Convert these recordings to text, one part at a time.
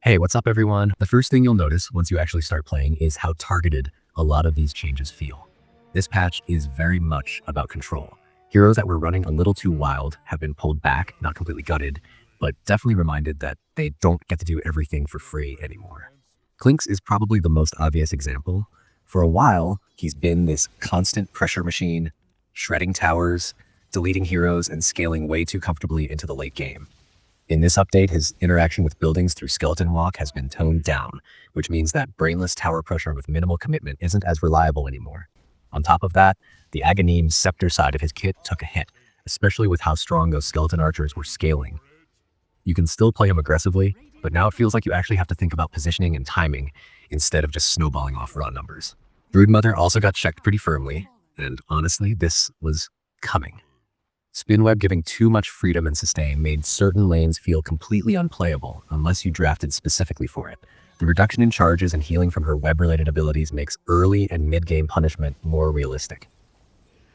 Hey, what's up everyone? The first thing you'll notice once you actually start playing is how targeted a lot of these changes feel. This patch is very much about control. Heroes that were running a little too wild have been pulled back, not completely gutted, but definitely reminded that they don't get to do everything for free anymore. Clinkz is probably the most obvious example. For a while, he's been this constant pressure machine, shredding towers, deleting heroes, and scaling way too comfortably into the late game. In this update, his interaction with buildings through skeleton walk has been toned down, which means that brainless tower pressure with minimal commitment isn't as reliable anymore. On top of that, the Aghanim scepter side of his kit took a hit, especially with how strong those skeleton archers were scaling. You can still play him aggressively, but now it feels like you actually have to think about positioning and timing instead of just snowballing off raw numbers. Broodmother also got checked pretty firmly, and honestly, this was coming. Spinweb giving too much freedom and sustain made certain lanes feel completely unplayable unless you drafted specifically for it. The reduction in charges and healing from her web-related abilities makes early and mid-game punishment more realistic.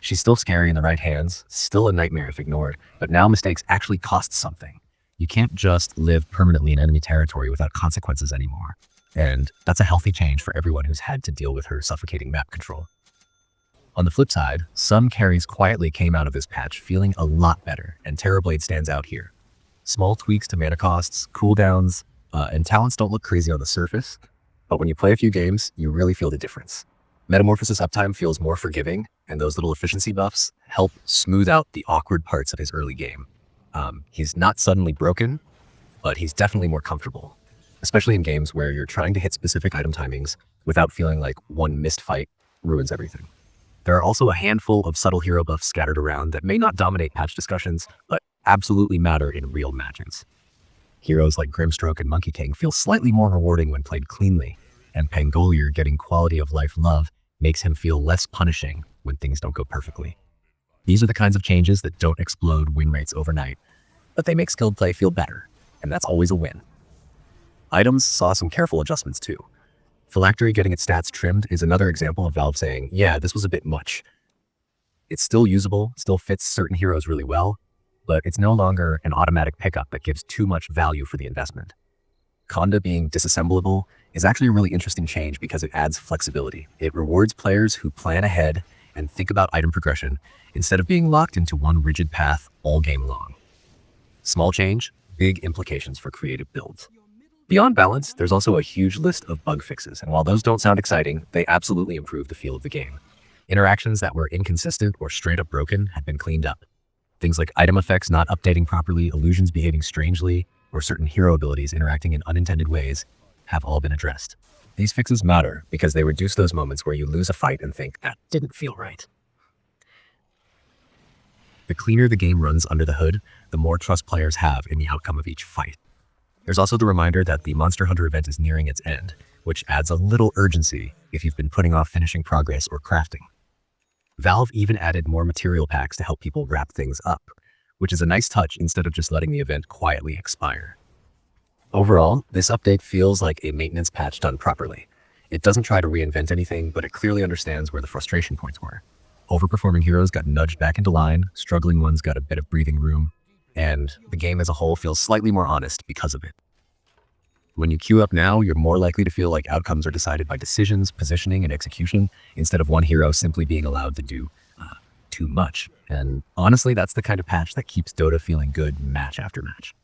She's still scary in the right hands, still a nightmare if ignored, but now mistakes actually cost something. You can't just live permanently in enemy territory without consequences anymore. And that's a healthy change for everyone who's had to deal with her suffocating map control. On the flip side, some carries quietly came out of this patch feeling a lot better, and Terrorblade stands out here. Small tweaks to mana costs, cooldowns, and talents don't look crazy on the surface, but when you play a few games, you really feel the difference. Metamorphosis uptime feels more forgiving, and those little efficiency buffs help smooth out the awkward parts of his early game. He's not suddenly broken, but he's definitely more comfortable, especially in games where you're trying to hit specific item timings without feeling like one missed fight ruins everything. There are also a handful of subtle hero buffs scattered around that may not dominate patch discussions, but absolutely matter in real matches. Heroes like Grimstroke and Monkey King feel slightly more rewarding when played cleanly, and Pangolier getting quality of life love makes him feel less punishing when things don't go perfectly. These are the kinds of changes that don't explode win rates overnight, but they make skilled play feel better, and that's always a win. Items saw some careful adjustments too. Phylactery getting its stats trimmed is another example of Valve saying, yeah, this was a bit much. It's still usable, still fits certain heroes really well, but it's no longer an automatic pickup that gives too much value for the investment. Khanda being disassemblable is actually a really interesting change because it adds flexibility. It rewards players who plan ahead and think about item progression instead of being locked into one rigid path all game long. Small change, big implications for creative builds. Beyond balance, there's also a huge list of bug fixes, and while those don't sound exciting, they absolutely improve the feel of the game. Interactions that were inconsistent or straight up broken have been cleaned up. Things like item effects not updating properly, illusions behaving strangely, or certain hero abilities interacting in unintended ways have all been addressed. These fixes matter because they reduce those moments where you lose a fight and think, that didn't feel right. The cleaner the game runs under the hood, the more trust players have in the outcome of each fight. There's also the reminder that the Monster Hunter event is nearing its end, which adds a little urgency if you've been putting off finishing progress or crafting. Valve even added more material packs to help people wrap things up, which is a nice touch instead of just letting the event quietly expire. Overall, this update feels like a maintenance patch done properly. It doesn't try to reinvent anything, but it clearly understands where the frustration points were. Overperforming heroes got nudged back into line, struggling ones got a bit of breathing room, and the game as a whole feels slightly more honest because of it. When you queue up now, you're more likely to feel like outcomes are decided by decisions, positioning, and execution, instead of one hero simply being allowed to do too much. And honestly, that's the kind of patch that keeps Dota feeling good match after match.